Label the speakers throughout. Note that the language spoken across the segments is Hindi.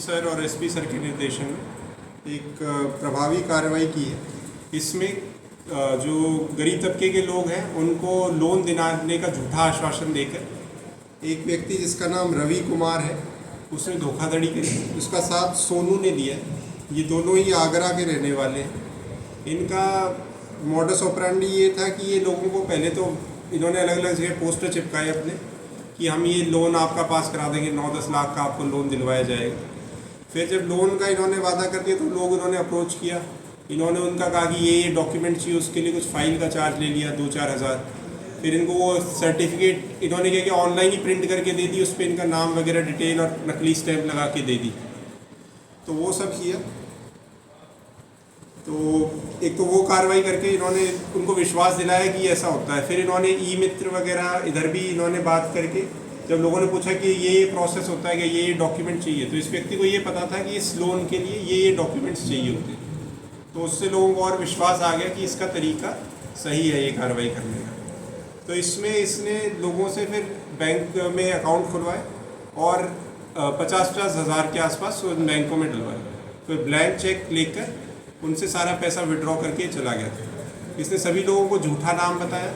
Speaker 1: सर और एसपी सर के निर्देशन में एक प्रभावी कार्रवाई की है। इसमें जो गरीब तबके के लोग हैं उनको लोन दिलाने का झूठा आश्वासन देकर एक व्यक्ति जिसका नाम रवि कुमार है उसने धोखाधड़ी करी। उसका साथ सोनू ने दिया। ये दोनों ही आगरा के रहने वाले हैं। इनका मॉडस ऑपरेंडी ये था कि ये लोगों को पहले तो इन्होंने अलग अलग जगह पोस्टर चिपकाए अपने कि हम ये लोन आपका पास करा देंगे, 9-10 लाख का आपको लोन दिलवाया जाएगा। फिर जब लोन का इन्होंने वादा कर दिया तो लोग इन्होंने अप्रोच किया। इन्होंने उनका कहा कि ये डॉक्यूमेंट चाहिए, उसके लिए कुछ फ़ाइल का चार्ज ले लिया 2-4 हज़ार। फिर इनको वो सर्टिफिकेट इन्होंने क्या किया, ऑनलाइन ही प्रिंट करके दे दी, उस पर इनका नाम वगैरह डिटेल और नकली स्टैम्प लगा के दे दी। तो वो सब किया। तो एक तो वो कार्रवाई करके इन्होंने उनको विश्वास दिलाया कि ऐसा होता है। फिर इन्होंने ई मित्र वगैरह इधर भी इन्होंने बात करके जब लोगों ने पूछा कि ये प्रोसेस होता है कि ये डॉक्यूमेंट चाहिए, तो इस व्यक्ति को ये पता था कि इस लोन के लिए ये डॉक्यूमेंट्स चाहिए होते हैं। तो उससे लोगों को और विश्वास आ गया कि इसका तरीका सही है ये कार्रवाई करने का। तो इसमें इसने लोगों से फिर बैंक में अकाउंट खुलवाए और 50-50 हज़ार के आसपास उन बैंकों में डलवाए। फिर ब्लैंक चेक लेकर उनसे सारा पैसा विड्रॉ करके चला गया था। इसने सभी लोगों को झूठा नाम बताया,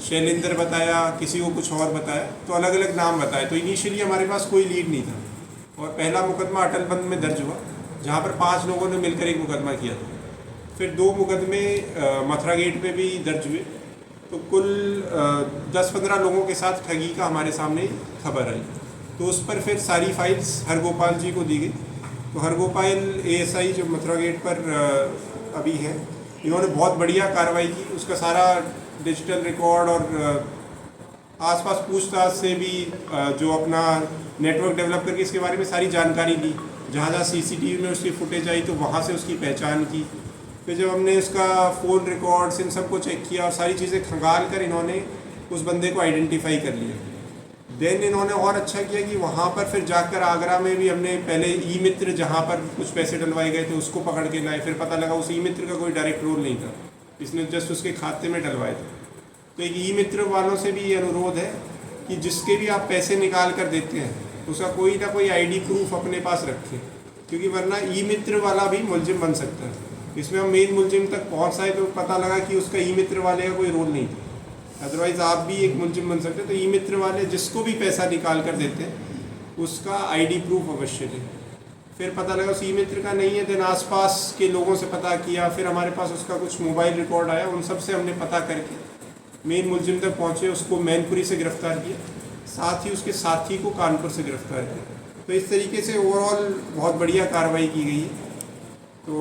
Speaker 1: शैलेंद्र बताया, किसी को कुछ और बताया, तो अलग अलग नाम बताए। तो इनिशियली हमारे पास कोई लीड नहीं था और पहला मुकदमा अटलबंद में दर्ज हुआ जहाँ पर 5 लोगों ने मिलकर एक मुकदमा किया था। फिर 2 मुकदमे मथुरा गेट पे भी दर्ज हुए। तो कुल 10-15 लोगों के साथ ठगी का हमारे सामने खबर आई। तो उस पर फिर सारी फाइल्स हरगोपाल जी को दी गई। तो हरगोपाल एएसआई जो मथुरा गेट पर अभी हैं, इन्होंने बहुत बढ़िया कार्रवाई की। उसका सारा डिजिटल रिकॉर्ड और आसपास पूछताछ से भी जो अपना नेटवर्क डेवलप करके इसके बारे में सारी जानकारी ली। जहाँ जहाँ सीसीटीवी में उसकी फुटेज आई तो वहाँ से उसकी पहचान की। फिर जब हमने उसका फ़ोन रिकॉर्ड्स इन सबको चेक किया और सारी चीज़ें खंगाल कर इन्होंने उस बंदे को आइडेंटिफाई कर लिया। देन इन्होंने और अच्छा किया कि वहाँ पर फिर जाकर आगरा में भी हमने पहले ई मित्र जहाँ पर कुछ पैसे डलवाए गए थे उसको पकड़ के लाए। फिर पता लगा उस ई मित्र का कोई डायरेक्ट रोल नहीं था, इसने जस्ट उसके खाते में डलवाए थे। तो एक ई मित्र वालों से भी ये अनुरोध है कि जिसके भी आप पैसे निकाल कर देते हैं उसका कोई ना कोई ID प्रूफ अपने पास रखें, क्योंकि वरना ई मित्र वाला भी मुलजिम बन सकता है। इसमें हम मेन मुलजिम तक पहुँच आए तो पता लगा कि उसका ई मित्र वाले का कोई रोल नहीं था, अदरवाइज़ आप भी एक मुलजिम बन सकते हैं। तो ई मित्र वाले जिसको भी पैसा निकाल कर देते हैं उसका ID प्रूफ अवश्य दें। फिर पता लगा उस ई मित्र का नहीं है, देन आसपास के लोगों से पता किया। फिर हमारे पास उसका कुछ मोबाइल रिकॉर्ड आया, उन सब से हमने पता करके मेन मुलजिम तक पहुँचे। उसको मैनपुरी से गिरफ़्तार किया, साथ ही उसके साथी को कानपुर से गिरफ़्तार किया। तो इस तरीके से ओवरऑल बहुत बढ़िया कार्रवाई की गई है। तो